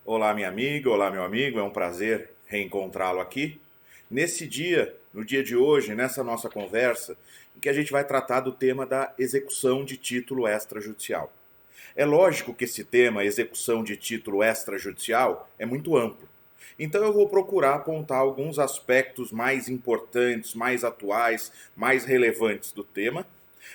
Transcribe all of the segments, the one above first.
Olá, minha amiga, olá, meu amigo, é um prazer reencontrá-lo aqui. Nesse dia, no dia de hoje, nessa nossa conversa, em que a gente vai tratar do tema da execução de título extrajudicial. É lógico que esse tema, execução de título extrajudicial, é muito amplo. Então eu vou procurar apontar alguns aspectos mais importantes, mais atuais, mais relevantes do tema,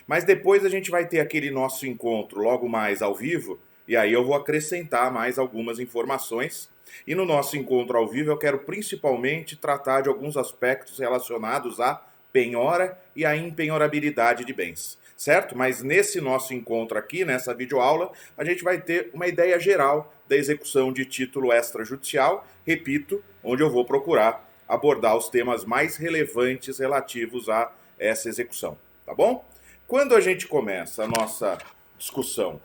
mas depois a gente vai ter aquele nosso encontro logo mais ao vivo, e aí eu vou acrescentar mais algumas informações. E no nosso encontro ao vivo eu quero principalmente tratar de alguns aspectos relacionados à penhora e à impenhorabilidade de bens, certo? Mas nesse nosso encontro aqui, nessa videoaula, a gente vai ter uma ideia geral da execução de título extrajudicial, repito, onde eu vou procurar abordar os temas mais relevantes relativos a essa execução, tá bom? Quando a gente começa a nossa discussão,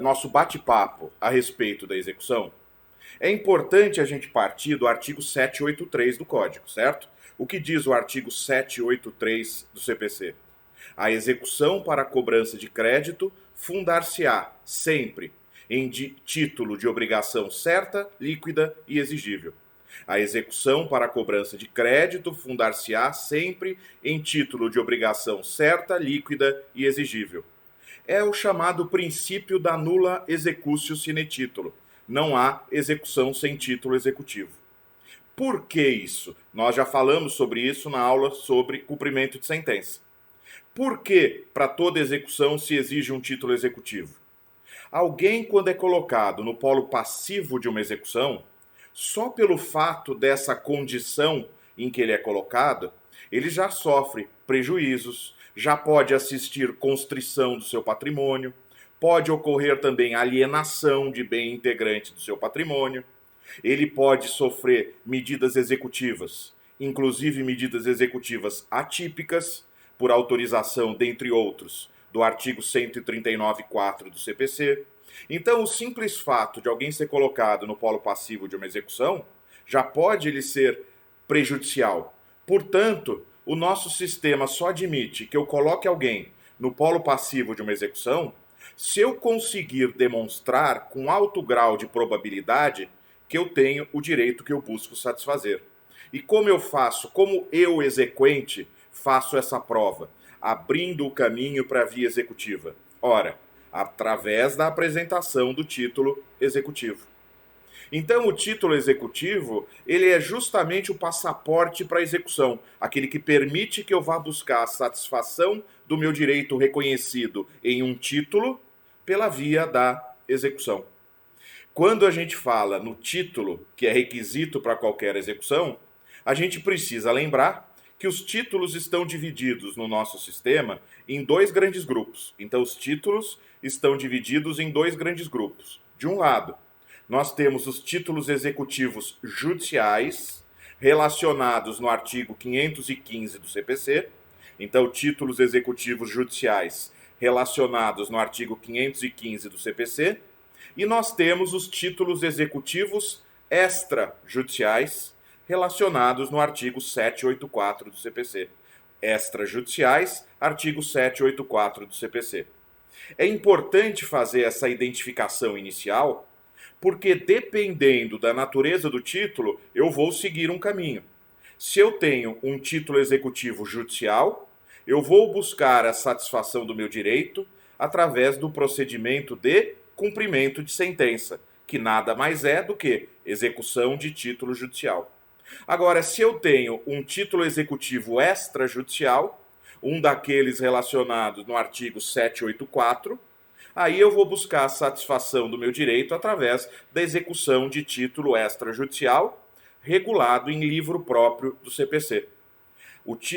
nosso bate-papo a respeito da execução, é importante a gente partir do artigo 783 do Código, certo? O que diz o artigo 783 do CPC? A execução para a cobrança de crédito fundar-se-á sempre em título de obrigação certa, líquida e exigível. A execução para a cobrança de crédito fundar-se-á sempre em título de obrigação certa, líquida e exigível. É o chamado princípio da nula executio sine titulo. Não há execução sem título executivo. Por que isso? Nós já falamos sobre isso na aula sobre cumprimento de sentença. Por que para toda execução se exige um título executivo? Alguém, quando é colocado no polo passivo de uma execução, só pelo fato dessa condição em que ele é colocado, ele já sofre prejuízos, já pode assistir constrição do seu patrimônio, pode ocorrer também alienação de bem integrante do seu patrimônio, ele pode sofrer medidas executivas, inclusive medidas executivas atípicas, por autorização, dentre outros, do artigo 139.4 do CPC. Então, o simples fato de alguém ser colocado no polo passivo de uma execução já pode lhe ser prejudicial. Portanto, o nosso sistema só admite que eu coloque alguém no polo passivo de uma execução se eu conseguir demonstrar com alto grau de probabilidade que eu tenho o direito que eu busco satisfazer. E como eu faço, como eu, exequente, faço essa prova? Abrindo o caminho para a via executiva. Ora, através da apresentação do título executivo. Então, o título executivo, ele é justamente o passaporte para a execução, aquele que permite que eu vá buscar a satisfação do meu direito reconhecido em um título pela via da execução. Quando a gente fala no título, que é requisito para qualquer execução, a gente precisa lembrar que os títulos estão divididos no nosso sistema em dois grandes grupos. Então, os títulos estão divididos em dois grandes grupos. De um lado, nós temos os títulos executivos judiciais, relacionados no artigo 515 do CPC. Então, títulos executivos judiciais relacionados no artigo 515 do CPC. E nós temos os títulos executivos extrajudiciais, relacionados no artigo 784 do CPC. Extrajudiciais, artigo 784 do CPC. É importante fazer essa identificação inicial, porque dependendo da natureza do título, eu vou seguir um caminho. Se eu tenho um título executivo judicial, eu vou buscar a satisfação do meu direito através do procedimento de cumprimento de sentença, que nada mais é do que execução de título judicial. Agora, se eu tenho um título executivo extrajudicial, um daqueles relacionados no artigo 784, aí eu vou buscar a satisfação do meu direito através da execução de título extrajudicial, regulado em livro próprio do CPC.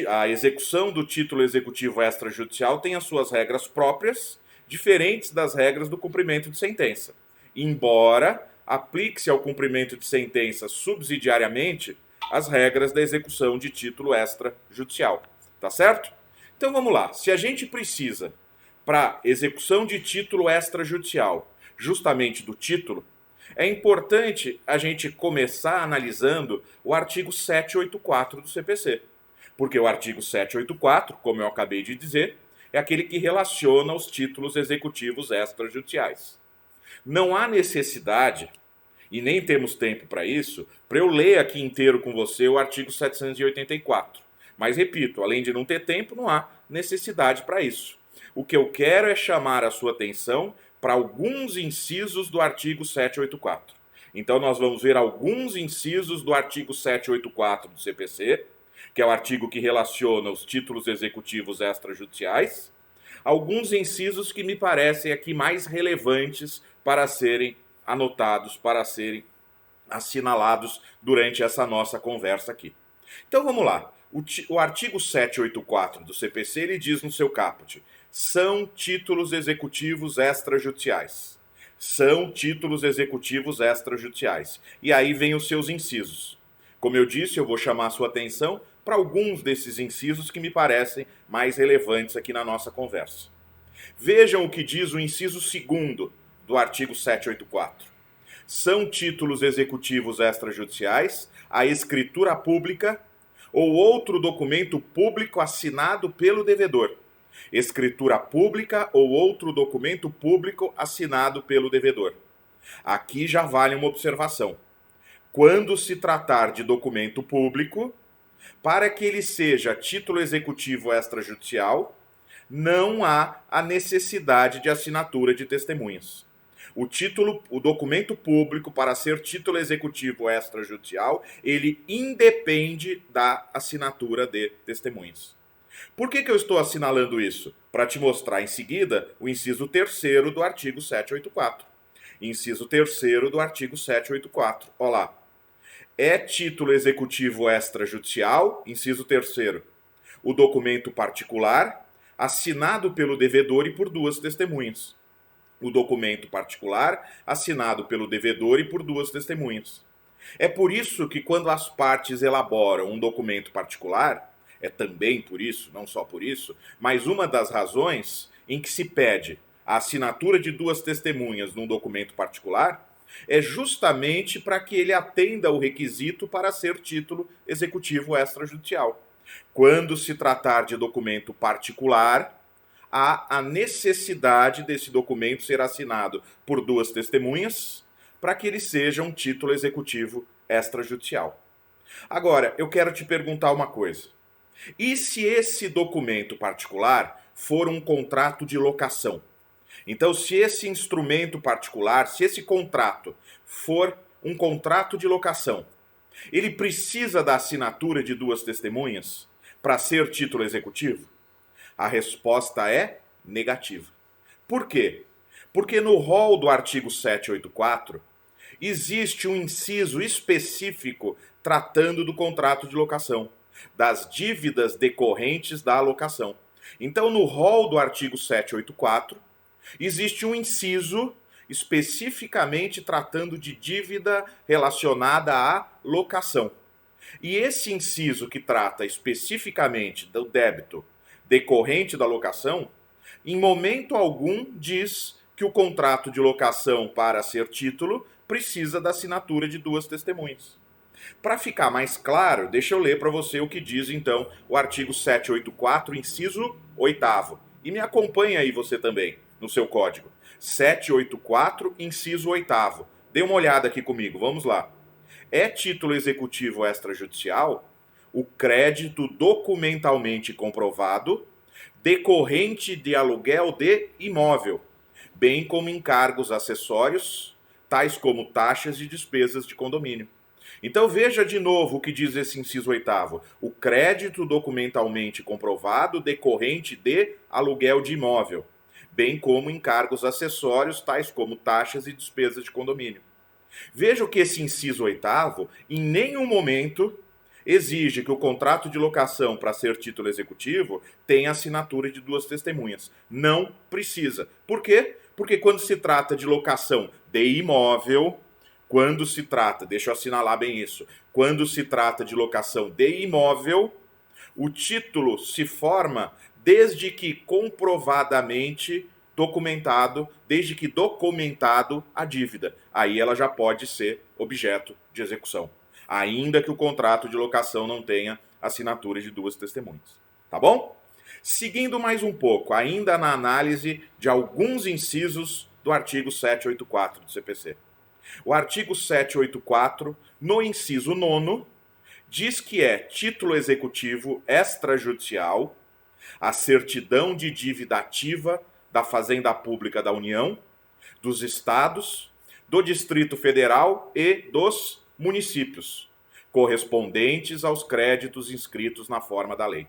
A execução do título executivo extrajudicial tem as suas regras próprias, diferentes das regras do cumprimento de sentença. Embora aplique-se ao cumprimento de sentença subsidiariamente as regras da execução de título extrajudicial. Tá certo? Então vamos lá. Se a gente precisa, para execução de título extrajudicial, justamente do título, é importante a gente começar analisando o artigo 784 do CPC. Porque o artigo 784, como eu acabei de dizer, é aquele que relaciona os títulos executivos extrajudiciais. Não há necessidade e nem temos tempo para isso, para eu ler aqui inteiro com você o artigo 784. Mas repito, além de não ter tempo, não há necessidade para isso. O que eu quero é chamar a sua atenção para alguns incisos do artigo 784. Então nós vamos ver alguns incisos do artigo 784 do CPC, que é o artigo que relaciona os títulos executivos extrajudiciais, alguns incisos que me parecem aqui mais relevantes para serem anotados, para serem assinalados durante essa nossa conversa aqui. Então vamos lá. O artigo 784 do CPC, ele diz no seu caput: são títulos executivos extrajudiciais. São títulos executivos extrajudiciais. E aí vem os seus incisos. Como eu disse, eu vou chamar a sua atenção para alguns desses incisos que me parecem mais relevantes aqui na nossa conversa. Vejam o que diz o inciso 2º do artigo 784. São títulos executivos extrajudiciais a escritura pública ou outro documento público assinado pelo devedor. Escritura pública ou outro documento público assinado pelo devedor. Aqui já vale uma observação. Quando se tratar de documento público, para que ele seja título executivo extrajudicial, não há a necessidade de assinatura de testemunhas. O documento público, para ser título executivo extrajudicial, ele independe da assinatura de testemunhas. Por que eu estou assinalando isso? Para te mostrar em seguida o inciso 3º do artigo 784. Inciso 3º do artigo 784. Olha lá. É título executivo extrajudicial, inciso 3º, o documento particular, assinado pelo devedor e por duas testemunhas. O documento particular, assinado pelo devedor e por duas testemunhas. É por isso que quando as partes elaboram um documento particular, é também por isso, não só por isso, mas uma das razões em que se pede a assinatura de duas testemunhas num documento particular é justamente para que ele atenda o requisito para ser título executivo extrajudicial. Quando se tratar de documento particular, há a necessidade desse documento ser assinado por duas testemunhas para que ele seja um título executivo extrajudicial. Agora, eu quero te perguntar uma coisa. E se esse documento particular for um contrato de locação? Então, se esse instrumento particular, se esse contrato for um contrato de locação, ele precisa da assinatura de duas testemunhas para ser título executivo? A resposta é negativa. Por quê? Porque no rol do artigo 784 existe um inciso específico tratando do contrato de locação, das dívidas decorrentes da alocação. Então, no rol do artigo 784, existe um inciso especificamente tratando de dívida relacionada à locação. E esse inciso que trata especificamente do débito decorrente da locação, em momento algum diz que o contrato de locação, para ser título, precisa da assinatura de duas testemunhas. Para ficar mais claro, deixa eu ler para você o que diz então o artigo 784, inciso 8º. E me acompanha aí você também, no seu código. 784, inciso 8º. Dê uma olhada aqui comigo, vamos lá. É título executivo extrajudicial o crédito documentalmente comprovado decorrente de aluguel de imóvel, bem como encargos acessórios, tais como taxas e despesas de condomínio. Então veja de novo o que diz esse inciso 8º. O crédito documentalmente comprovado decorrente de aluguel de imóvel, bem como encargos acessórios, tais como taxas e despesas de condomínio. Veja que esse inciso 8º, em nenhum momento, exige que o contrato de locação, para ser título executivo, tenha assinatura de duas testemunhas. Não precisa. Por quê? Porque quando se trata de locação de imóvel, deixa eu assinalar bem isso, quando se trata de locação de imóvel, o título se forma desde que comprovadamente documentado a dívida. Aí ela já pode ser objeto de execução, ainda que o contrato de locação não tenha assinatura de duas testemunhas. Tá bom? Seguindo mais um pouco, ainda na análise de alguns incisos do artigo 784 do CPC. O artigo 784, no inciso 9º, diz que é título executivo extrajudicial a certidão de dívida ativa da Fazenda Pública da União, dos Estados, do Distrito Federal e dos municípios, correspondentes aos créditos inscritos na forma da lei.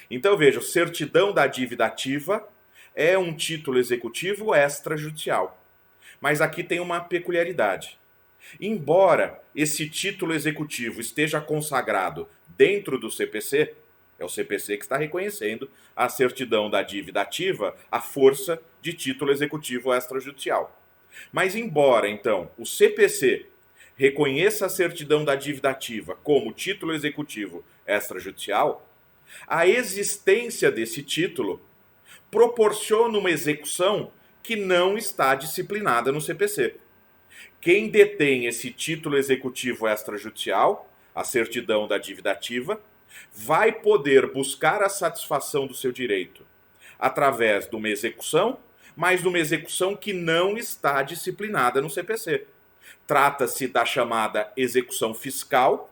Então, veja, certidão da dívida ativa é um título executivo extrajudicial. Mas aqui tem uma peculiaridade. Embora esse título executivo esteja consagrado dentro do CPC, é o CPC que está reconhecendo a certidão da dívida ativa à força de título executivo extrajudicial. Mas embora, então, o CPC reconheça a certidão da dívida ativa como título executivo extrajudicial, a existência desse título proporciona uma execução que não está disciplinada no CPC. Quem detém esse título executivo extrajudicial, a certidão da dívida ativa, vai poder buscar a satisfação do seu direito através de uma execução, mas de uma execução que não está disciplinada no CPC. Trata-se da chamada execução fiscal,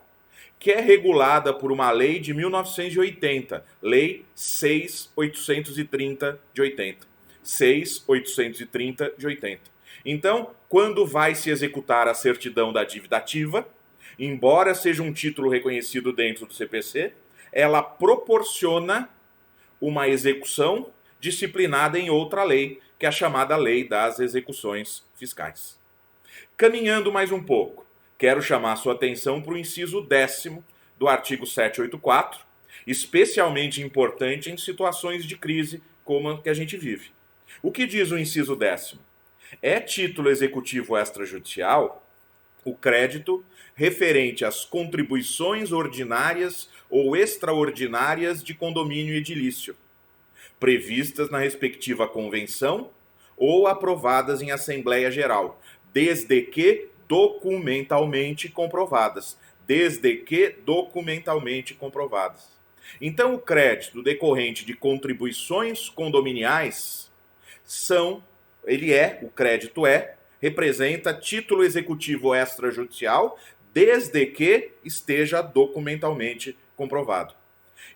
que é regulada por uma lei de 1980, Lei 6.830 de 80. 6.830 de 80. Então, quando vai se executar a certidão da dívida ativa, embora seja um título reconhecido dentro do CPC, ela proporciona uma execução disciplinada em outra lei, que é a chamada Lei das Execuções Fiscais. Caminhando mais um pouco, quero chamar sua atenção para o inciso 10º do artigo 784, especialmente importante em situações de crise como a que a gente vive. O que diz o inciso 10º? É título executivo extrajudicial o crédito referente às contribuições ordinárias ou extraordinárias de condomínio edilício, previstas na respectiva convenção ou aprovadas em Assembleia Geral, desde que documentalmente comprovadas. Desde que documentalmente comprovadas. Então, o crédito decorrente de contribuições condominiais representa título executivo extrajudicial, desde que esteja documentalmente comprovado.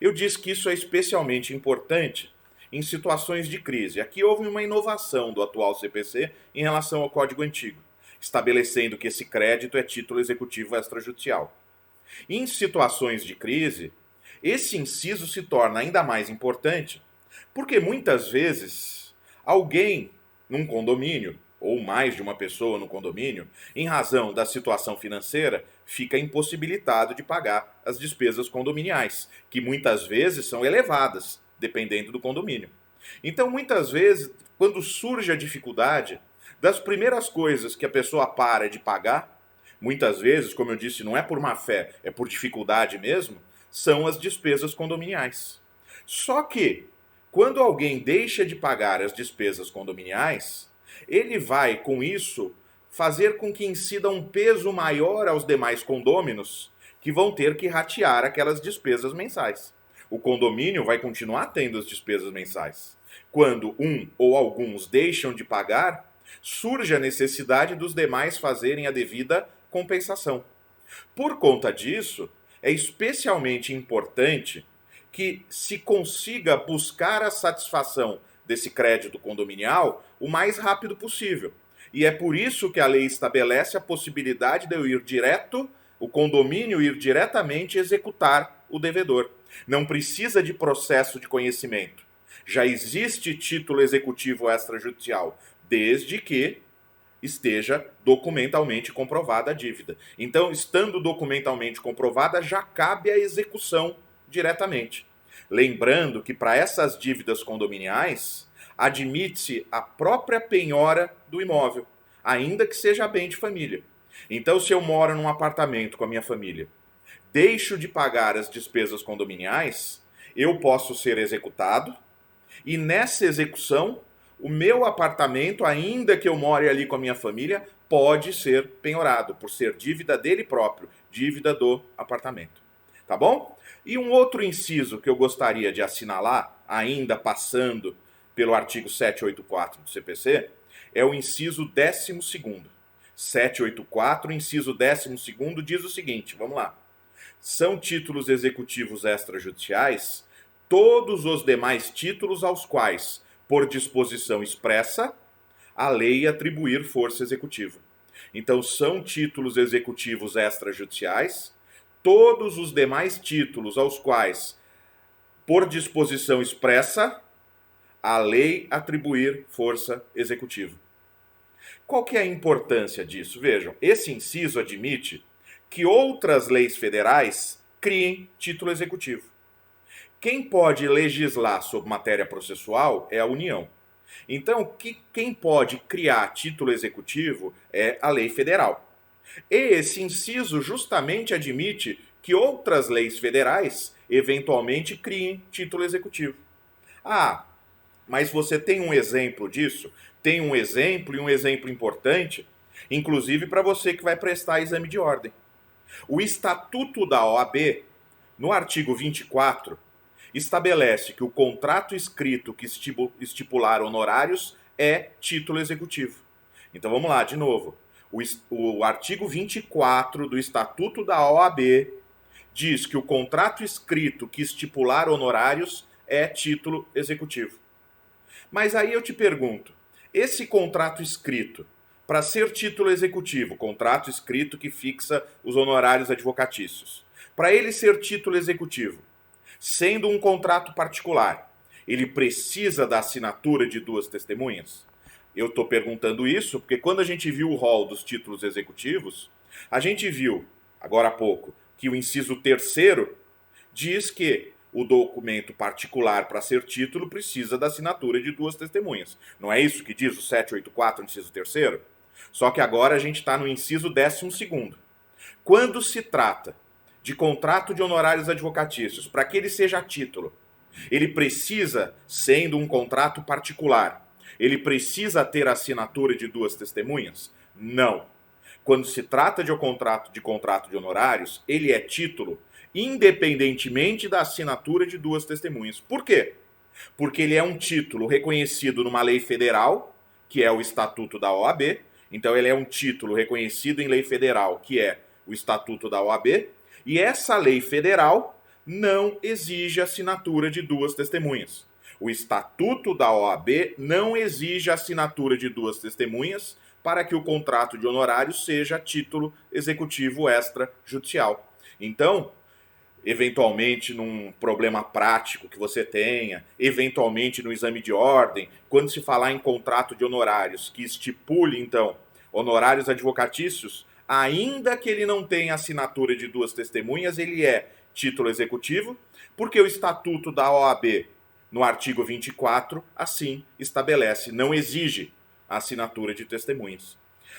Eu disse que isso é especialmente importante em situações de crise. Aqui houve uma inovação do atual CPC em relação ao Código Antigo, estabelecendo que esse crédito é título executivo extrajudicial. Em situações de crise, esse inciso se torna ainda mais importante, porque muitas vezes alguém num condomínio, ou mais de uma pessoa no condomínio, em razão da situação financeira, fica impossibilitado de pagar as despesas condominiais, que muitas vezes são elevadas, dependendo do condomínio. Então, muitas vezes, quando surge a dificuldade, das primeiras coisas que a pessoa para de pagar, muitas vezes, como eu disse, não é por má fé, é por dificuldade mesmo, são as despesas condominiais. Só que, quando alguém deixa de pagar as despesas condominiais, ele vai, com isso, fazer com que incida um peso maior aos demais condôminos, que vão ter que ratear aquelas despesas mensais. O condomínio vai continuar tendo as despesas mensais. Quando um ou alguns deixam de pagar, surge a necessidade dos demais fazerem a devida compensação. Por conta disso, é especialmente importante que se consiga buscar a satisfação desse crédito condominial o mais rápido possível. E é por isso que a lei estabelece a possibilidade de eu ir direto, o condomínio ir diretamente executar o devedor. Não precisa de processo de conhecimento. Já existe título executivo extrajudicial, desde que esteja documentalmente comprovada a dívida. Então, estando documentalmente comprovada, já cabe a execução diretamente. Lembrando que para essas dívidas condominiais, admite-se a própria penhora do imóvel, ainda que seja bem de família. Então, se eu moro num apartamento com a minha família, deixo de pagar as despesas condominiais, eu posso ser executado, e nessa execução, o meu apartamento, ainda que eu more ali com a minha família, pode ser penhorado, por ser dívida dele próprio, dívida do apartamento. Tá bom? E um outro inciso que eu gostaria de assinalar, ainda passando pelo artigo 784 do CPC, é o inciso 12º, 784, inciso 12º, diz o seguinte, vamos lá. São títulos executivos extrajudiciais todos os demais títulos aos quais, por disposição expressa, a lei atribuir força executiva. Então, são títulos executivos extrajudiciais todos os demais títulos aos quais, por disposição expressa, a lei atribuir força executiva. Qual que é a importância disso? Vejam, esse inciso admite que outras leis federais criem título executivo. Quem pode legislar sobre matéria processual é a União. Então, quem pode criar título executivo é a lei federal. E esse inciso justamente admite que outras leis federais eventualmente criem título executivo. Ah, mas você tem um exemplo disso? Tem um exemplo e um exemplo importante, inclusive para você que vai prestar exame de ordem. O Estatuto da OAB, no artigo 24, estabelece que o contrato escrito que estipular honorários é título executivo. Então vamos lá, de novo. O artigo 24 do Estatuto da OAB diz que o contrato escrito que estipular honorários é título executivo. Mas aí eu te pergunto, esse contrato escrito, para ser título executivo, contrato escrito que fixa os honorários advocatícios, para ele ser título executivo, sendo um contrato particular, ele precisa da assinatura de duas testemunhas? Eu estou perguntando isso porque quando a gente viu o rol dos títulos executivos, a gente viu, agora há pouco, que o inciso 3º diz que o documento particular para ser título precisa da assinatura de duas testemunhas. Não é isso que diz o 784, inciso 3º? Só que agora a gente está no inciso 12º. Quando se trata de contrato de honorários advocatícios, para que ele seja título, ele precisa, sendo um contrato particular, ele precisa ter a assinatura de duas testemunhas? Não. Quando se trata de um contrato de honorários, ele é título independentemente da assinatura de duas testemunhas. Por quê? Porque ele é um título reconhecido numa lei federal, que é o Estatuto da OAB. Então ele é um título reconhecido em lei federal, que é o Estatuto da OAB. E essa lei federal não exige assinatura de duas testemunhas. O Estatuto da OAB não exige assinatura de duas testemunhas para que o contrato de honorários seja título executivo extrajudicial. Então, eventualmente num problema prático que você tenha, eventualmente no exame de ordem, quando se falar em contrato de honorários que estipule, então, honorários advocatícios, ainda que ele não tenha assinatura de duas testemunhas, ele é título executivo, porque o Estatuto da OAB, no artigo 24, assim estabelece, não exige a assinatura de testemunhas.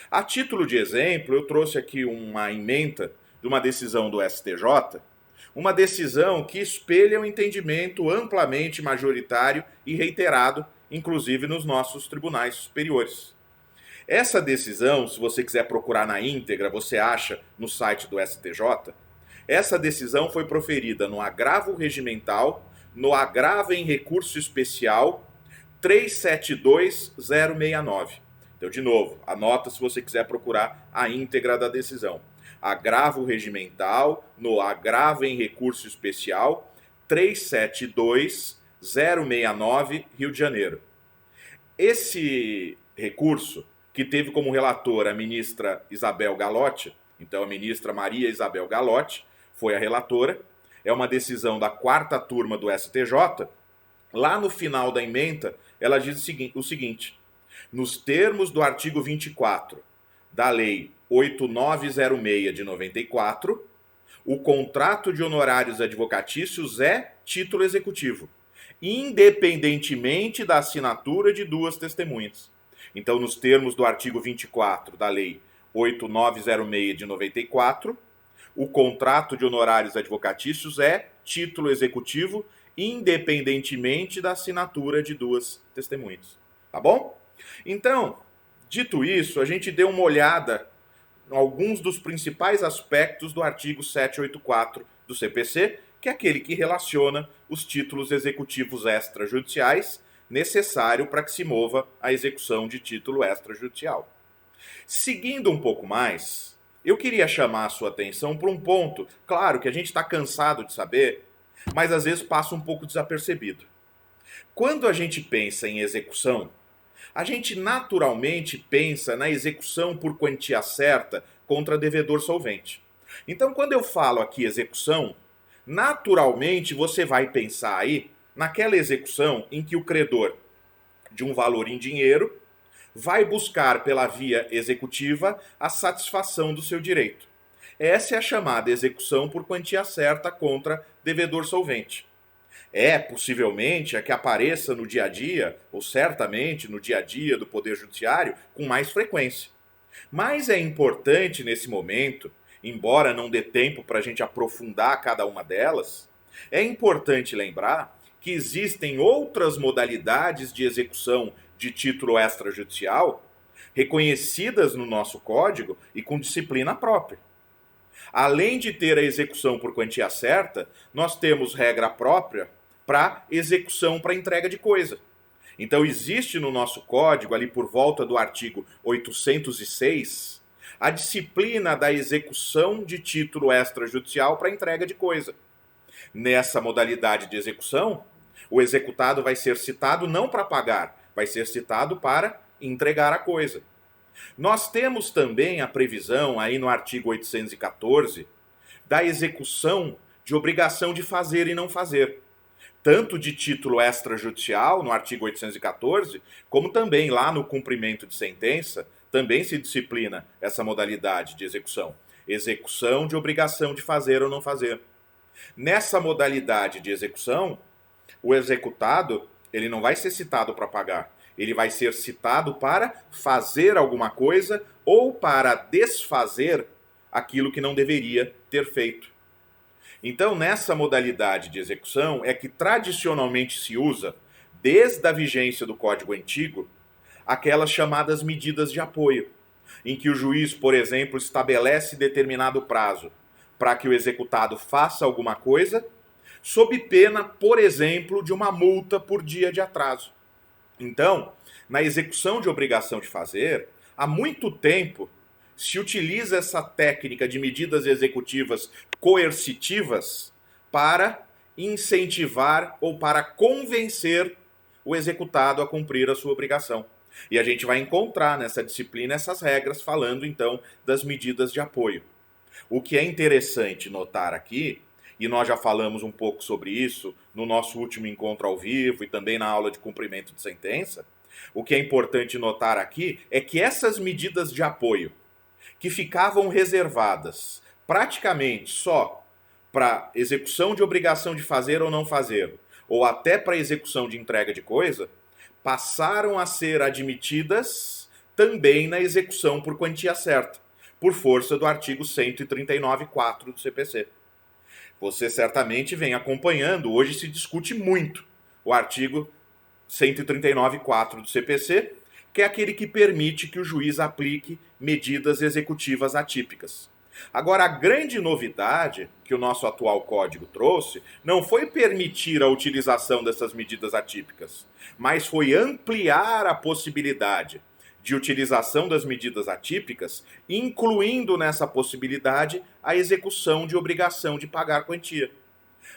A título de exemplo, eu trouxe aqui uma ementa de uma decisão do STJ, uma decisão que espelha um entendimento amplamente majoritário e reiterado, inclusive nos nossos tribunais superiores. Essa decisão, se você quiser procurar na íntegra, você acha no site do STJ. Essa decisão foi proferida no agravo regimental, no agravo em recurso especial 372069. Então, de novo, anota se você quiser procurar a íntegra da decisão. Agravo regimental, no agravo em recurso especial 372069, Rio de Janeiro. Esse recurso, que teve como relatora a ministra Isabel Galotti, então a ministra Maria Isabel Galotti foi a relatora, é uma decisão da 4ª turma do STJ. Lá no final da ementa, ela diz o seguinte: nos termos do artigo 24 da Lei 8906 de 94, o contrato de honorários advocatícios é título executivo, independentemente da assinatura de duas testemunhas. Então, nos termos do artigo 24 da Lei 8906 de 94, o contrato de honorários advocatícios é título executivo, independentemente da assinatura de duas testemunhas. Tá bom? Então, dito isso, a gente deu uma olhada em alguns dos principais aspectos do artigo 784 do CPC, que é aquele que relaciona os títulos executivos extrajudiciais necessário para que se mova a execução de título extrajudicial. Seguindo um pouco mais, eu queria chamar a sua atenção para um ponto, claro que a gente está cansado de saber, mas às vezes passa um pouco desapercebido. Quando a gente pensa em execução, a gente naturalmente pensa na execução por quantia certa contra devedor solvente. Então, quando eu falo aqui execução, naturalmente você vai pensar aí naquela execução em que o credor de um valor em dinheiro vai buscar pela via executiva a satisfação do seu direito. Essa é a chamada execução por quantia certa contra devedor solvente. É, possivelmente, a que apareça no dia a dia, ou certamente no dia a dia do Poder Judiciário, com mais frequência. Mas é importante nesse momento, embora não dê tempo para a gente aprofundar cada uma delas, é importante lembrar que existem outras modalidades de execução de título extrajudicial reconhecidas no nosso código e com disciplina própria. Além de ter a execução por quantia certa, nós temos regra própria para execução para entrega de coisa. Então existe no nosso código, ali por volta do artigo 806, a disciplina da execução de título extrajudicial para entrega de coisa. Nessa modalidade de execução, o executado vai ser citado não para pagar, vai ser citado para entregar a coisa. Nós temos também a previsão, aí no artigo 814, da execução de obrigação de fazer e não fazer. Tanto de título extrajudicial, no artigo 814, como também lá no cumprimento de sentença, também se disciplina essa modalidade de execução. Execução de obrigação de fazer ou não fazer. Nessa modalidade de execução, o executado, ele não vai ser citado para pagar. Ele vai ser citado para fazer alguma coisa ou para desfazer aquilo que não deveria ter feito. Então, nessa modalidade de execução é que tradicionalmente se usa, desde a vigência do Código Antigo, aquelas chamadas medidas de apoio, em que o juiz, por exemplo, estabelece determinado prazo para que o executado faça alguma coisa, sob pena, por exemplo, de uma multa por dia de atraso. Então, na execução de obrigação de fazer, há muito tempo se utiliza essa técnica de medidas executivas coercitivas para incentivar ou para convencer o executado a cumprir a sua obrigação. E a gente vai encontrar nessa disciplina essas regras falando então das medidas de apoio. O que é interessante notar aqui, e nós já falamos um pouco sobre isso no nosso último encontro ao vivo e também na aula de cumprimento de sentença, o que é importante notar aqui é que essas medidas de apoio, que ficavam reservadas praticamente só para execução de obrigação de fazer ou não fazer, ou até para execução de entrega de coisa, passaram a ser admitidas também na execução por quantia certa, por força do artigo 139.4 do CPC. Você certamente vem acompanhando, hoje se discute muito o artigo 139.4 do CPC, que é aquele que permite que o juiz aplique medidas executivas atípicas. Agora, a grande novidade que o nosso atual código trouxe não foi permitir a utilização dessas medidas atípicas, mas foi ampliar a possibilidade de utilização das medidas atípicas, incluindo nessa possibilidade a execução de obrigação de pagar quantia.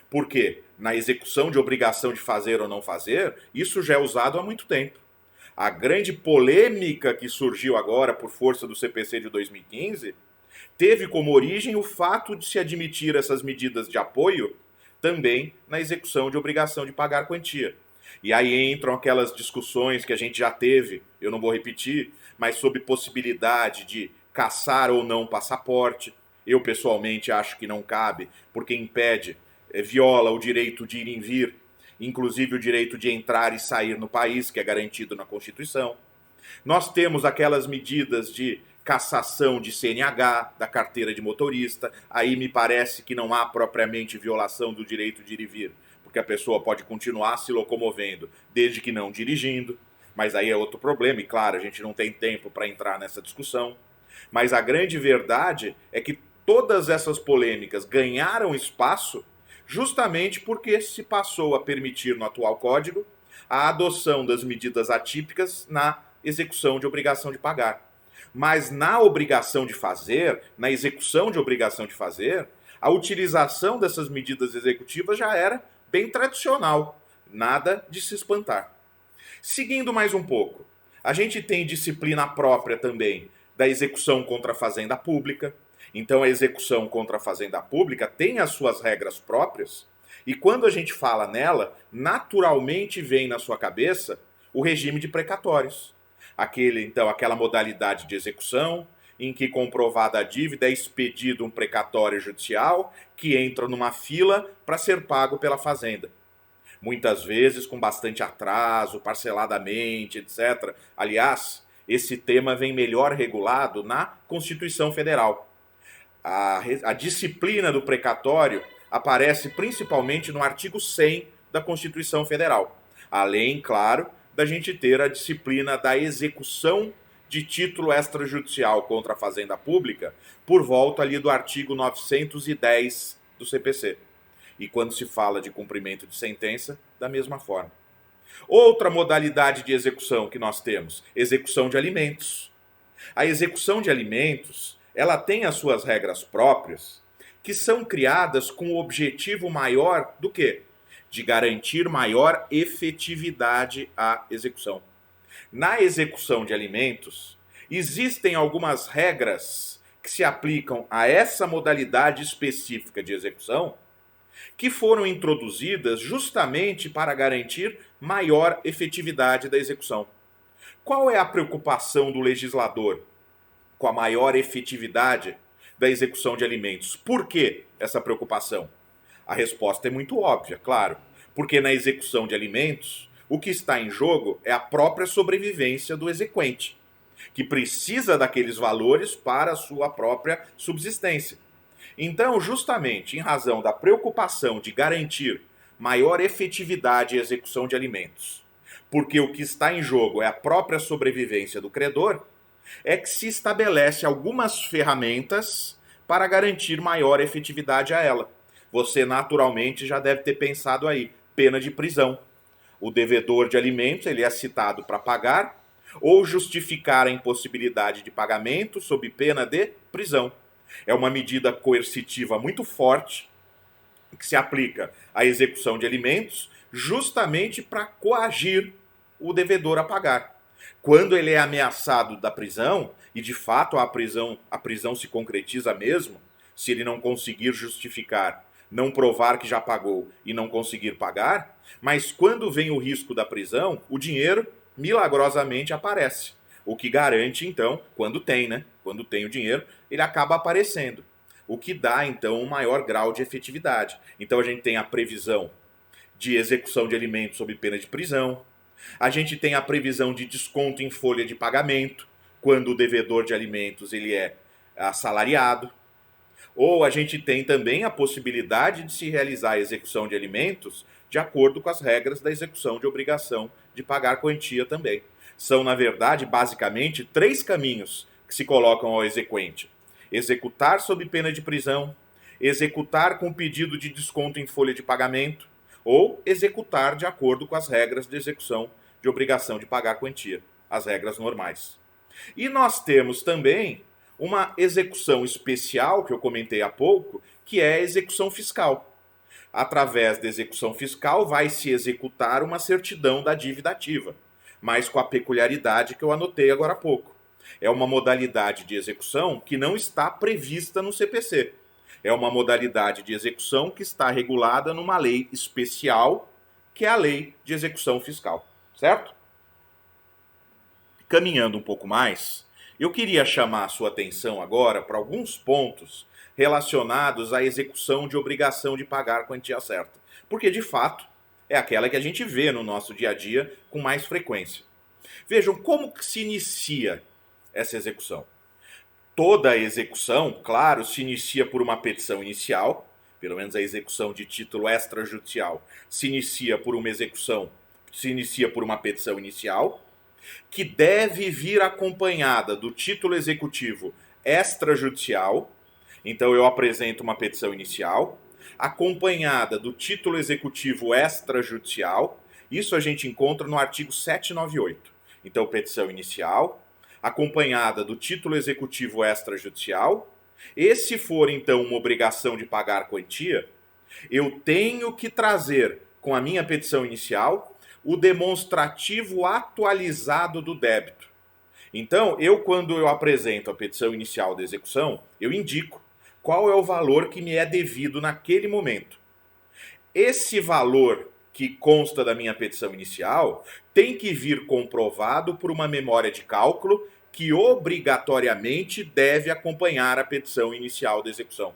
Por quê? Na execução de obrigação de fazer ou não fazer, isso já é usado há muito tempo. A grande polêmica que surgiu agora por força do CPC de 2015 teve como origem o fato de se admitir essas medidas de apoio também na execução de obrigação de pagar quantia. E aí entram aquelas discussões que a gente já teve, eu não vou repetir, mas sobre possibilidade de caçar ou não passaporte. Eu pessoalmente acho que não cabe, porque impede, viola o direito de ir e vir, inclusive o direito de entrar e sair no país, que é garantido na Constituição. Nós temos aquelas medidas de cassação de CNH, da carteira de motorista, aí me parece que não há propriamente violação do direito de ir e vir, porque a pessoa pode continuar se locomovendo, desde que não dirigindo, mas aí é outro problema, e claro, a gente não tem tempo para entrar nessa discussão. Mas a grande verdade é que todas essas polêmicas ganharam espaço justamente porque se passou a permitir no atual código a adoção das medidas atípicas na execução de obrigação de pagar. Mas na obrigação de fazer, na execução de obrigação de fazer, a utilização dessas medidas executivas já era bem tradicional, nada de se espantar. Seguindo mais um pouco, a gente tem disciplina própria também da execução contra a fazenda pública. Então a execução contra a fazenda pública tem as suas regras próprias, e quando a gente fala nela, naturalmente vem na sua cabeça o regime de precatórios. Aquela modalidade de execução em que, comprovada a dívida, é expedido um precatório judicial que entra numa fila para ser pago pela fazenda. Muitas vezes com bastante atraso, parceladamente, etc. Aliás, esse tema vem melhor regulado na Constituição Federal. A disciplina do precatório aparece principalmente no artigo 100 da Constituição Federal. Além, claro, da gente ter a disciplina da execução de título extrajudicial contra a fazenda pública por volta ali do artigo 910 do CPC. E quando se fala de cumprimento de sentença, da mesma forma. Outra modalidade de execução que nós temos, execução de alimentos. A execução de alimentos, ela tem as suas regras próprias, que são criadas com o objetivo maior do quê? De garantir maior efetividade à execução. Na execução de alimentos, existem algumas regras que se aplicam a essa modalidade específica de execução, que foram introduzidas justamente para garantir maior efetividade da execução. Qual é a preocupação do legislador com a maior efetividade da execução de alimentos? Por que essa preocupação? A resposta é muito óbvia, claro. Porque na execução de alimentos, o que está em jogo é a própria sobrevivência do exequente, que precisa daqueles valores para a sua própria subsistência. Então, justamente em razão da preocupação de garantir maior efetividade e execução de alimentos, porque o que está em jogo é a própria sobrevivência do credor, é que se estabelece algumas ferramentas para garantir maior efetividade a ela. Você naturalmente já deve ter pensado aí, pena de prisão. O devedor de alimentos, ele é citado para pagar ou justificar a impossibilidade de pagamento sob pena de prisão. É uma medida coercitiva muito forte que se aplica à execução de alimentos justamente para coagir o devedor a pagar. Quando ele é ameaçado da prisão, e de fato a prisão se concretiza mesmo, se ele não conseguir justificar, não provar que já pagou e não conseguir pagar, mas quando vem o risco da prisão, o dinheiro milagrosamente aparece. O que garante, então, quando tem, né? Quando tem o dinheiro, ele acaba aparecendo. O que dá, então, um maior grau de efetividade. Então a gente tem a previsão de execução de alimentos sob pena de prisão. A gente tem a previsão de desconto em folha de pagamento, quando o devedor de alimentos ele é assalariado. Ou a gente tem também a possibilidade de se realizar a execução de alimentos de acordo com as regras da execução de obrigação de pagar quantia também. São, na verdade, basicamente, 3 caminhos que se colocam ao exequente: executar sob pena de prisão, executar com pedido de desconto em folha de pagamento, ou executar de acordo com as regras de execução de obrigação de pagar quantia, as regras normais. E nós temos também uma execução especial, que eu comentei há pouco, que é a execução fiscal. Através da execução fiscal vai se executar uma certidão da dívida ativa, mas com a peculiaridade que eu anotei agora há pouco. É uma modalidade de execução que não está prevista no CPC. É uma modalidade de execução que está regulada numa lei especial, que é a Lei de Execução Fiscal, certo? Caminhando um pouco mais, eu queria chamar a sua atenção agora para alguns pontos relacionados à execução de obrigação de pagar a quantia certa. Porque, de fato, é aquela que a gente vê no nosso dia a dia com mais frequência. Vejam como que se inicia essa execução. Toda a execução, claro, se inicia por uma petição inicial, pelo menos a execução de título extrajudicial se inicia por uma petição inicial, que deve vir acompanhada do título executivo extrajudicial. Então eu apresento uma petição inicial, acompanhada do título executivo extrajudicial. Isso a gente encontra no artigo 798. Então, petição inicial, acompanhada do título executivo extrajudicial, e se for então uma obrigação de pagar quantia, eu tenho que trazer com a minha petição inicial o demonstrativo atualizado do débito. Então, quando eu apresento a petição inicial da execução, eu indico qual é o valor que me é devido naquele momento. Esse valor que consta da minha petição inicial tem que vir comprovado por uma memória de cálculo que obrigatoriamente deve acompanhar a petição inicial da execução.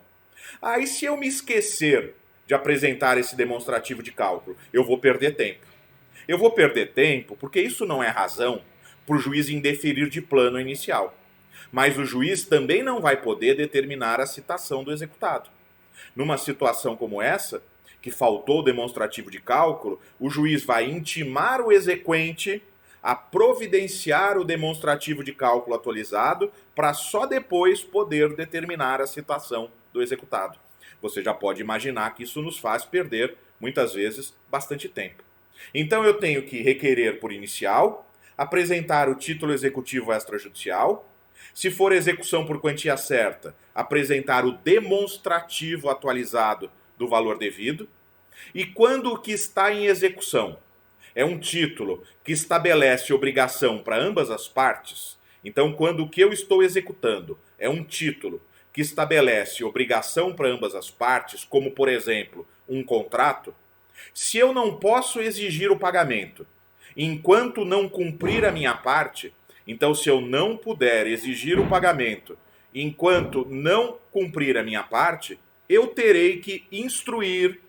Aí, se eu me esquecer de apresentar esse demonstrativo de cálculo, eu vou perder tempo. Eu vou perder tempo porque isso não é razão para o juiz indeferir de plano inicial. Mas o juiz também não vai poder determinar a citação do executado. Numa situação como essa, que faltou o demonstrativo de cálculo, o juiz vai intimar o exequente a providenciar o demonstrativo de cálculo atualizado para só depois poder determinar a citação do executado. Você já pode imaginar que isso nos faz perder, muitas vezes, bastante tempo. Então eu tenho que requerer por inicial, apresentar o título executivo extrajudicial, se for execução por quantia certa, apresentar o demonstrativo atualizado do valor devido, e quando o que está em execução é um título que estabelece obrigação para ambas as partes, então quando o que eu estou executando é um título que estabelece obrigação para ambas as partes, como por exemplo, um contrato, se eu não posso exigir o pagamento enquanto não cumprir a minha parte, então se eu não puder exigir o pagamento enquanto não cumprir a minha parte, eu terei que instruir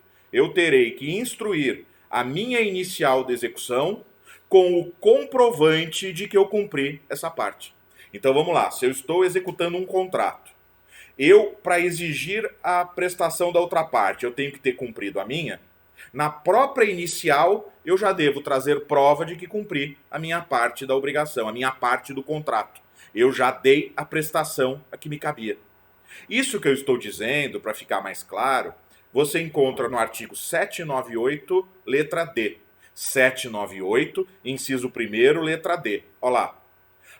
a minha inicial de execução com o comprovante de que eu cumpri essa parte. Então vamos lá, se eu estou executando um contrato, para exigir a prestação da outra parte, eu tenho que ter cumprido a minha, na própria inicial eu já devo trazer prova de que cumpri a minha parte da obrigação, a minha parte do contrato. Eu já dei a prestação a que me cabia. Isso que eu estou dizendo, para ficar mais claro, você encontra no artigo 798, letra D. 798, inciso 1º, letra D. Olha lá.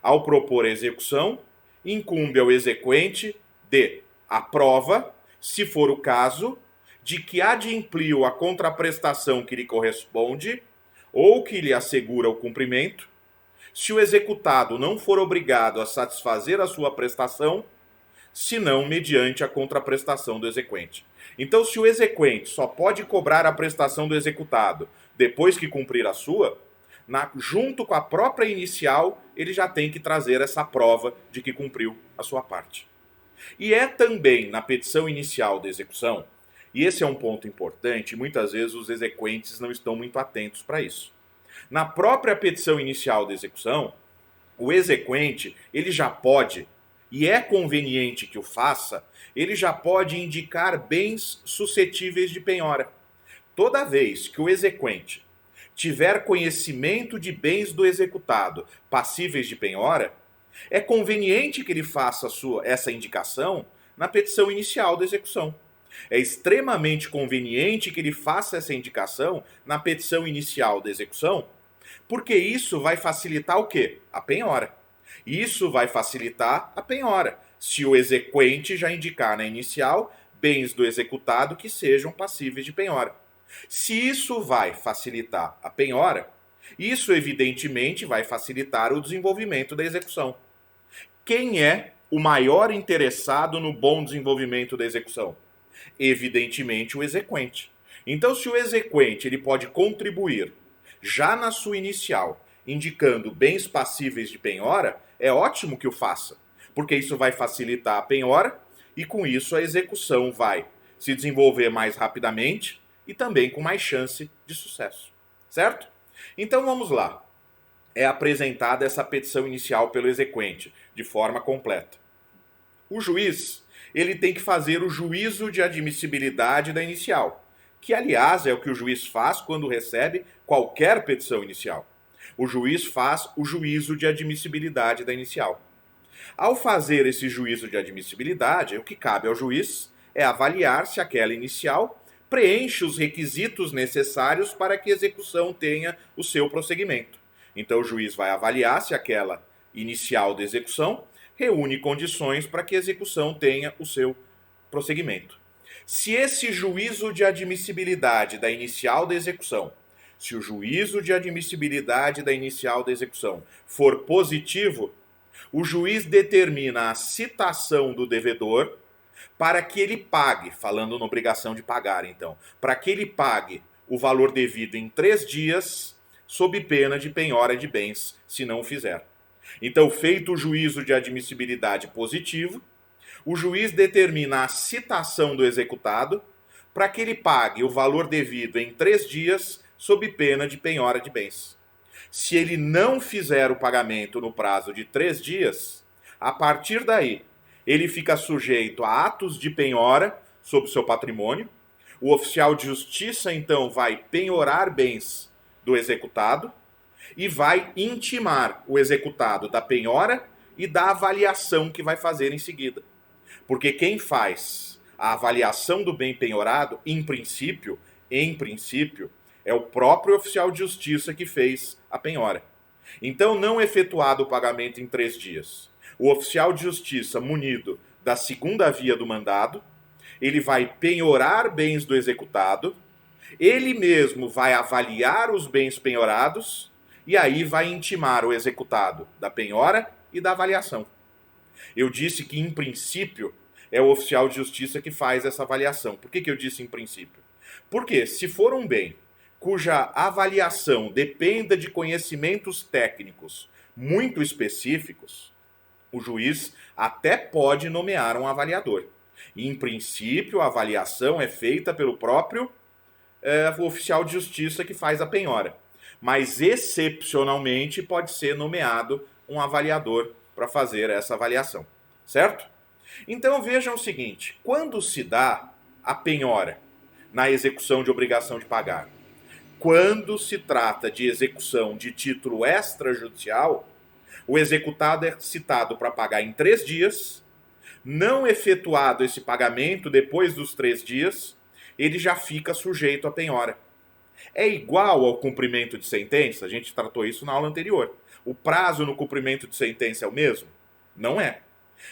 Ao propor a execução, incumbe ao exequente de a prova, se for o caso, de que adimpliu a contraprestação que lhe corresponde ou que lhe assegura o cumprimento, se o executado não for obrigado a satisfazer a sua prestação, senão mediante a contraprestação do exequente. Então, se o exequente só pode cobrar a prestação do executado depois que cumprir a sua, junto com a própria inicial, ele já tem que trazer essa prova de que cumpriu a sua parte. E é também na petição inicial da execução, e esse é um ponto importante, muitas vezes os exequentes não estão muito atentos para isso. Na própria petição inicial da execução, o exequente, ele já pode, e é conveniente que o faça, ele já pode indicar bens suscetíveis de penhora. Toda vez que o exequente tiver conhecimento de bens do executado passíveis de penhora, é conveniente que ele faça essa indicação na petição inicial da execução. É extremamente conveniente que ele faça essa indicação na petição inicial da execução, porque isso vai facilitar o quê? A penhora. Isso vai facilitar a penhora, se o exequente já indicar na inicial bens do executado que sejam passíveis de penhora. Se isso vai facilitar a penhora, isso evidentemente vai facilitar o desenvolvimento da execução. Quem é o maior interessado no bom desenvolvimento da execução? Evidentemente o exequente. Então, se o exequente ele pode contribuir já na sua inicial, indicando bens passíveis de penhora, é ótimo que o faça, porque isso vai facilitar a penhora e com isso a execução vai se desenvolver mais rapidamente e também com mais chance de sucesso, certo? Então vamos lá. É apresentada essa petição inicial pelo exequente de forma completa. O juiz, ele tem que fazer o juízo de admissibilidade da inicial, que aliás é o que o juiz faz quando recebe qualquer petição inicial. O juiz faz o juízo de admissibilidade da inicial. Ao fazer esse juízo de admissibilidade, o que cabe ao juiz é avaliar se aquela inicial preenche os requisitos necessários para que a execução tenha o seu prosseguimento. Então o juiz vai avaliar se aquela inicial da execução, reúne condições para que a execução tenha o seu prosseguimento. Se esse juízo de admissibilidade da inicial da execução, se o juízo de admissibilidade da inicial da execução for positivo, o juiz determina a citação do devedor para que ele pague, falando na obrigação de pagar então, para que ele pague o valor devido em 3 dias, sob pena de penhora de bens, se não o fizer. Então, feito o juízo de admissibilidade positivo, o juiz determina a citação do executado para que ele pague o valor devido em 3 dias, sob pena de penhora de bens. Se ele não fizer o pagamento no prazo de 3 dias, a partir daí, ele fica sujeito a atos de penhora sobre o seu patrimônio. O oficial de justiça, então, vai penhorar bens do executado e vai intimar o executado da penhora e da avaliação que vai fazer em seguida. Porque quem faz a avaliação do bem penhorado, em princípio, é o próprio oficial de justiça que fez a penhora. Então, não efetuado o pagamento em 3 dias, o oficial de justiça, munido da segunda via do mandado, ele vai penhorar bens do executado, ele mesmo vai avaliar os bens penhorados e aí vai intimar o executado da penhora e da avaliação. Eu disse que, em princípio, é o oficial de justiça que faz essa avaliação. Por que eu disse em princípio? Porque se for um bem cuja avaliação dependa de conhecimentos técnicos muito específicos, o juiz até pode nomear um avaliador. E, em princípio, a avaliação é feita pelo próprio oficial de justiça que faz a penhora. Mas, excepcionalmente, pode ser nomeado um avaliador para fazer essa avaliação. Certo? Então, vejam o seguinte. Quando se dá a penhora na execução de obrigação de pagar? Quando se trata de execução de título extrajudicial, o executado é citado para pagar em 3 dias. Não efetuado esse pagamento depois dos 3 dias, ele já fica sujeito à penhora. É igual ao cumprimento de sentença? A gente tratou isso na aula anterior. O prazo no cumprimento de sentença é o mesmo? Não é.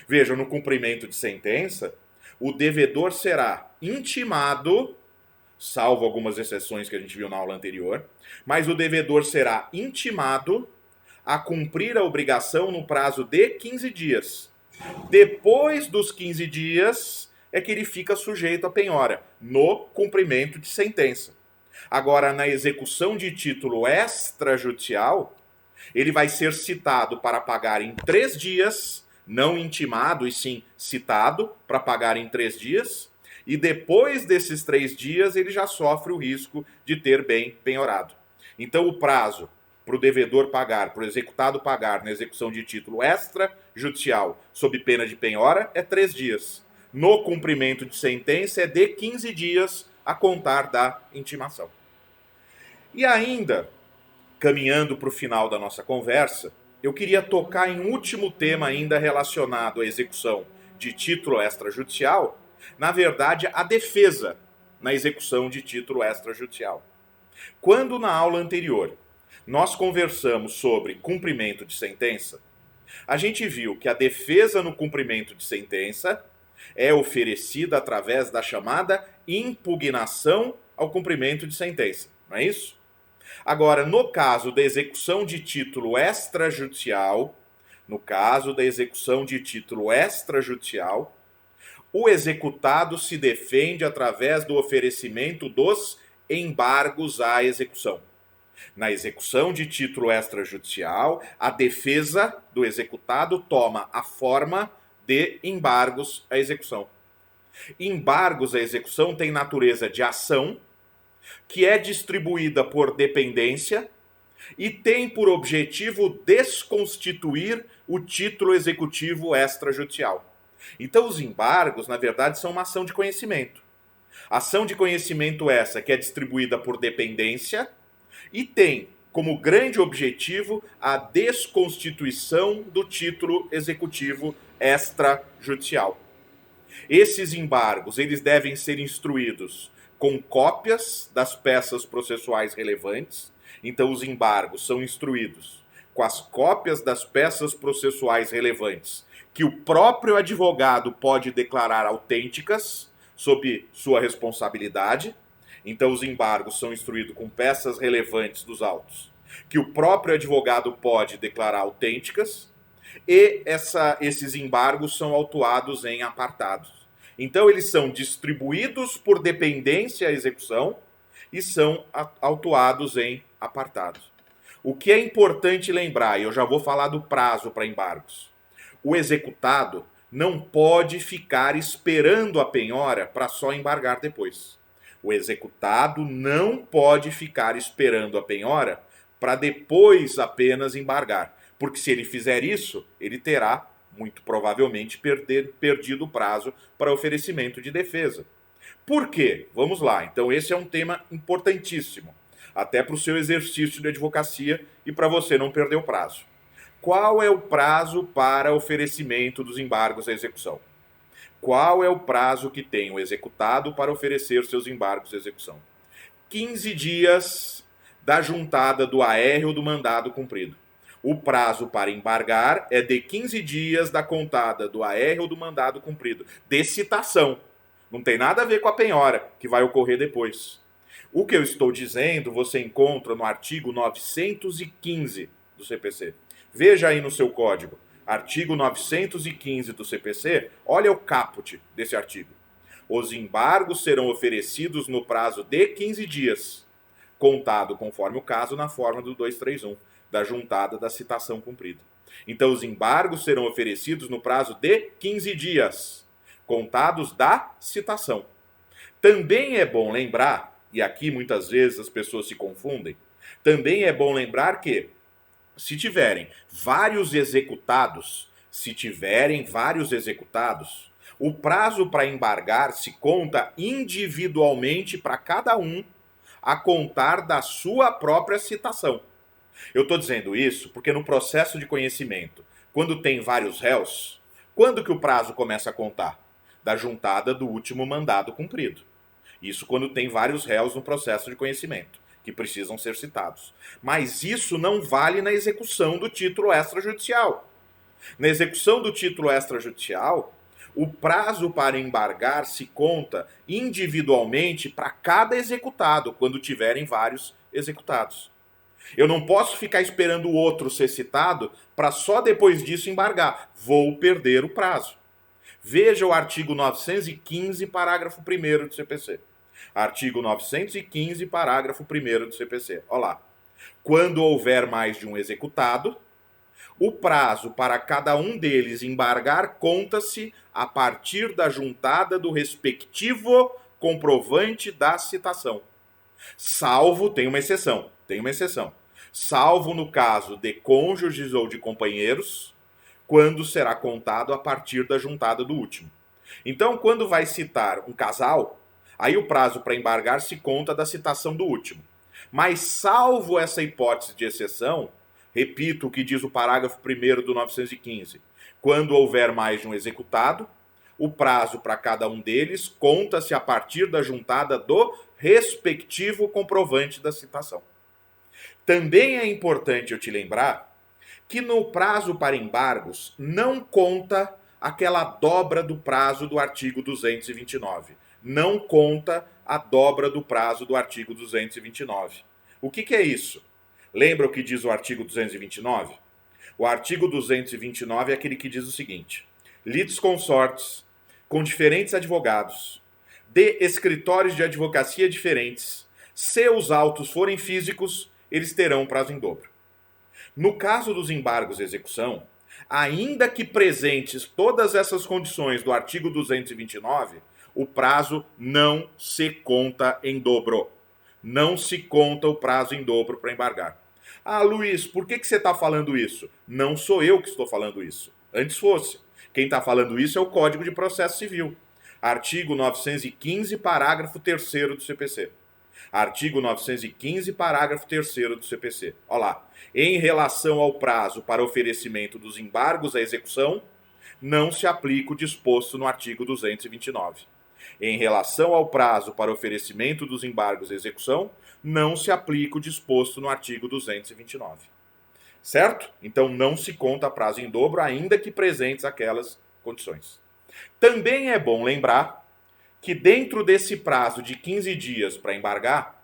Veja, no cumprimento de sentença, o devedor será intimado, salvo algumas exceções que a gente viu na aula anterior, mas o devedor será intimado a cumprir a obrigação no prazo de 15 dias. Depois dos 15 dias é que ele fica sujeito à penhora, no cumprimento de sentença. Agora, na execução de título extrajudicial, ele vai ser citado para pagar em 3 dias, não intimado e sim citado para pagar em 3 dias, e depois desses 3 dias ele já sofre o risco de ter bem penhorado. Então, o prazo para o devedor pagar, para o executado pagar na execução de título extrajudicial sob pena de penhora é 3 dias. No cumprimento de sentença é de 15 dias a contar da intimação. E ainda, caminhando para o final da nossa conversa, eu queria tocar em um último tema ainda relacionado à execução de título extrajudicial, na verdade, a defesa na execução de título extrajudicial. Quando na aula anterior nós conversamos sobre cumprimento de sentença, a gente viu que a defesa no cumprimento de sentença é oferecida através da chamada impugnação ao cumprimento de sentença, não é isso? Agora, no caso da execução de título extrajudicial, o executado se defende através do oferecimento dos embargos à execução. Na execução de título extrajudicial, a defesa do executado toma a forma de embargos à execução. Embargos à execução têm natureza de ação, que é distribuída por dependência e tem por objetivo desconstituir o título executivo extrajudicial. Então, os embargos, na verdade, são uma ação de conhecimento. Ação de conhecimento essa que é distribuída por dependência e tem como grande objetivo a desconstituição do título executivo extrajudicial. Esses embargos, eles devem ser instruídos com cópias das peças processuais relevantes. Então, os embargos são instruídos com as cópias das peças processuais relevantes, que o próprio advogado pode declarar autênticas, sob sua responsabilidade. Então, os embargos são instruídos com peças relevantes dos autos, que o próprio advogado pode declarar autênticas, e esses embargos são autuados em apartados. Então, eles são distribuídos por dependência à execução e são autuados em apartados. O que é importante lembrar, e eu já vou falar do prazo para embargos: o executado não pode ficar esperando a penhora para só embargar depois. O executado não pode ficar esperando a penhora para depois apenas embargar. Porque se ele fizer isso, ele terá, muito provavelmente, perdido o prazo para oferecimento de defesa. Por quê? Vamos lá. Então, esse é um tema importantíssimo, até para o seu exercício de advocacia e para você não perder o prazo. Qual é o prazo para oferecimento dos embargos à execução? Qual é o prazo que tem o executado para oferecer seus embargos à execução? 15 dias da juntada do AR ou do mandado cumprido. O prazo para embargar é de 15 dias da contada do AR ou do mandado cumprido, de citação. Não tem nada a ver com a penhora, que vai ocorrer depois. O que eu estou dizendo, você encontra no artigo 915 do CPC. Veja aí no seu código, artigo 915 do CPC, olha o caput desse artigo. Os embargos serão oferecidos no prazo de 15 dias, contado conforme o caso na forma do 231, da juntada da citação cumprida. Então, os embargos serão oferecidos no prazo de 15 dias, contados da citação. Também é bom lembrar, e aqui muitas vezes as pessoas se confundem, também é bom lembrar que, se tiverem vários executados, o prazo para embargar se conta individualmente para cada um, a contar da sua própria citação. Eu estou dizendo isso porque no processo de conhecimento, quando tem vários réus, quando que o prazo começa a contar? Da juntada do último mandado cumprido. Isso quando tem vários réus no processo de conhecimento, que precisam ser citados. Mas isso não vale na execução do título extrajudicial. Na execução do título extrajudicial, o prazo para embargar se conta individualmente para cada executado, quando tiverem vários executados. Eu não posso ficar esperando o outro ser citado para só depois disso embargar. Vou perder o prazo. Veja o artigo 915, parágrafo 1º do CPC. Artigo 915, parágrafo 1º do CPC. Olha lá. Quando houver mais de um executado, o prazo para cada um deles embargar conta-se a partir da juntada do respectivo comprovante da citação. Salvo, tem uma exceção, salvo no caso de cônjuges ou de companheiros, quando será contado a partir da juntada do último. Então, quando vai citar um casal, aí o prazo para embargar se conta da citação do último. Mas salvo essa hipótese de exceção, repito o que diz o parágrafo 1º do 915, quando houver mais de um executado, o prazo para cada um deles conta-se a partir da juntada do respectivo comprovante da citação. Também é importante eu te lembrar que no prazo para embargos não conta aquela dobra do prazo do artigo 229. Não conta a dobra do prazo do artigo 229. O que é isso? Lembra o que diz o artigo 229? O artigo 229 é aquele que diz o seguinte: litisconsortes com diferentes advogados, de escritórios de advocacia diferentes, se os autos forem físicos, eles terão prazo em dobro. No caso dos embargos de execução, ainda que presentes todas essas condições do artigo 229, o prazo não se conta em dobro. Não se conta o prazo em dobro para embargar. Ah, Luiz, por que você está falando isso? Não sou eu que estou falando isso. Antes fosse. Quem está falando isso é o Código de Processo Civil. Artigo 915, parágrafo 3º do CPC. Artigo 915, parágrafo 3º do CPC. Olha lá. Em relação ao prazo para oferecimento dos embargos à execução, não se aplica o disposto no artigo 229. Em relação ao prazo para oferecimento dos embargos à execução, não se aplica o disposto no artigo 229. certo? Então não se conta prazo em dobro, ainda que presentes aquelas condições. Também é bom lembrar que dentro desse prazo de 15 dias para embargar,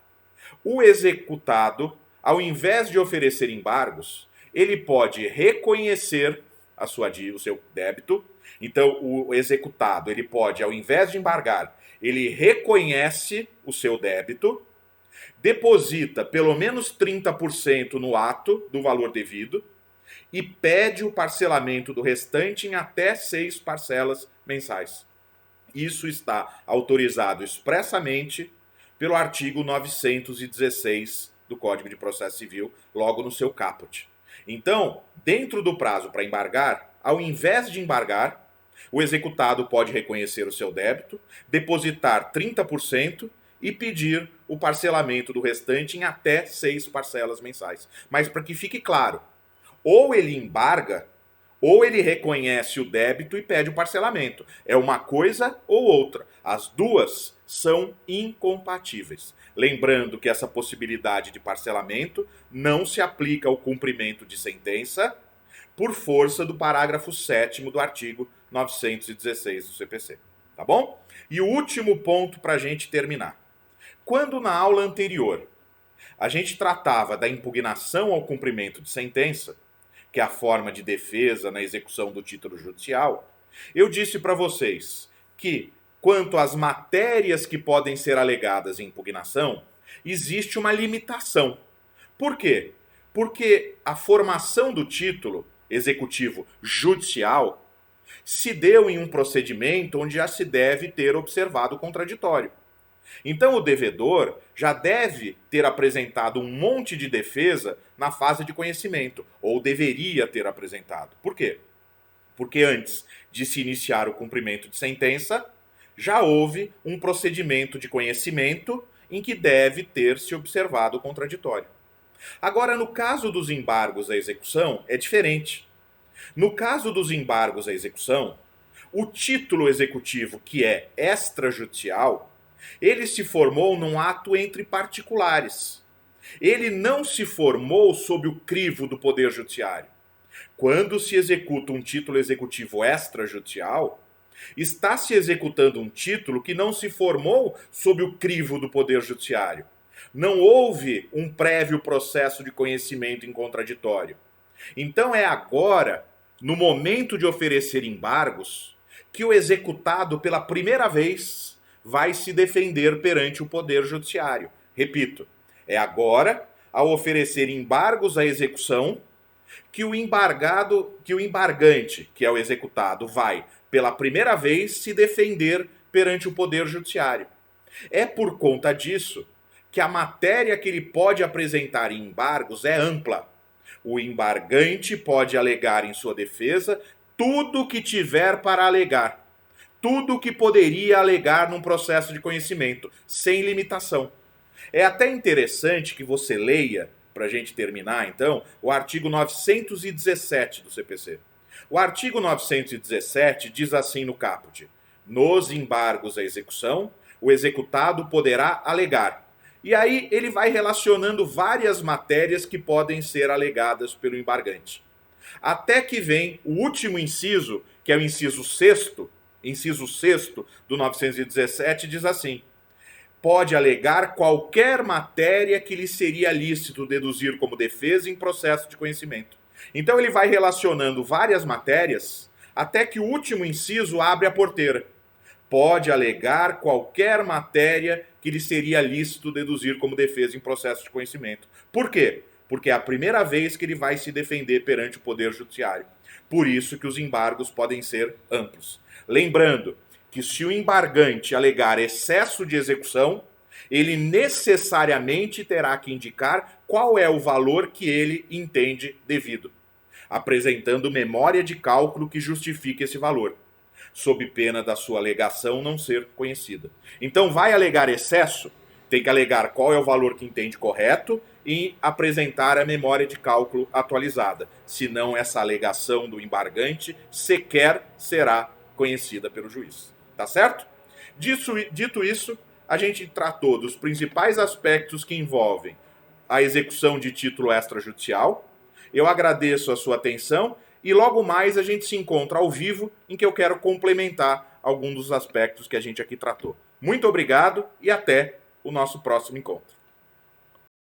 o executado, ao invés de oferecer embargos, ele pode reconhecer o seu débito. Então, o executado, ele pode, ao invés de embargar, ele reconhece o seu débito, deposita pelo menos 30% no ato do valor devido e pede o parcelamento do restante em até 6 parcelas mensais. Isso está autorizado expressamente pelo artigo 916 do Código de Processo Civil, logo no seu caput. Então, dentro do prazo para embargar, ao invés de embargar, o executado pode reconhecer o seu débito, depositar 30% e pedir o parcelamento do restante em até 6 parcelas mensais. Mas para que fique claro, ou ele embarga, ou ele reconhece o débito e pede o parcelamento. É uma coisa ou outra. As duas são incompatíveis. Lembrando que essa possibilidade de parcelamento não se aplica ao cumprimento de sentença por força do parágrafo 7º do artigo 916 do CPC. Tá bom? E o último ponto para a gente terminar. Quando na aula anterior a gente tratava da impugnação ao cumprimento de sentença, que é a forma de defesa na execução do título judicial, eu disse para vocês que, quanto às matérias que podem ser alegadas em impugnação, existe uma limitação. Por quê? Porque a formação do título executivo judicial se deu em um procedimento onde já se deve ter observado o contraditório. Então o devedor já deve ter apresentado um monte de defesa na fase de conhecimento, ou deveria ter apresentado. Por quê? Porque antes de se iniciar o cumprimento de sentença, já houve um procedimento de conhecimento em que deve ter se observado o contraditório. Agora, no caso dos embargos à execução, é diferente. No caso dos embargos à execução, o título executivo, que é extrajudicial, ele se formou num ato entre particulares. Ele não se formou sob o crivo do Poder Judiciário. Quando se executa um título executivo extrajudicial, está se executando um título que não se formou sob o crivo do Poder Judiciário. Não houve um prévio processo de conhecimento em contraditório. Então é agora, no momento de oferecer embargos, que o executado pela primeira vez vai se defender perante o Poder Judiciário. Repito, é agora, ao oferecer embargos à execução, que o embargante, que é o executado, vai, pela primeira vez, se defender perante o Poder Judiciário. É por conta disso que a matéria que ele pode apresentar em embargos é ampla. O embargante pode alegar em sua defesa tudo o que tiver para alegar. Tudo o que poderia alegar num processo de conhecimento, sem limitação. É até interessante que você leia, para a gente terminar então, o artigo 917 do CPC. O artigo 917 diz assim no caput: nos embargos à execução, o executado poderá alegar. E aí ele vai relacionando várias matérias que podem ser alegadas pelo embargante. Até que vem o último inciso, que é o inciso 6º, inciso 6º do 917, diz assim: pode alegar qualquer matéria que lhe seria lícito deduzir como defesa em processo de conhecimento. Então ele vai relacionando várias matérias, até que o último inciso abre a porteira. Pode alegar qualquer matéria que lhe seria lícito deduzir como defesa em processo de conhecimento. Por quê? Porque é a primeira vez que ele vai se defender perante o Poder Judiciário. Por isso que os embargos podem ser amplos. Lembrando que se o embargante alegar excesso de execução, ele necessariamente terá que indicar qual é o valor que ele entende devido, apresentando memória de cálculo que justifique esse valor, sob pena da sua alegação não ser conhecida. Então vai alegar excesso, tem que alegar qual é o valor que entende correto e apresentar a memória de cálculo atualizada. Senão essa alegação do embargante sequer será conhecida pelo juiz. Tá certo? Dito isso, a gente tratou dos principais aspectos que envolvem a execução de título extrajudicial, Eu agradeço a sua atenção e logo mais a gente se encontra ao vivo, em que eu quero complementar alguns dos aspectos que a gente aqui tratou. Muito obrigado e até o nosso próximo encontro.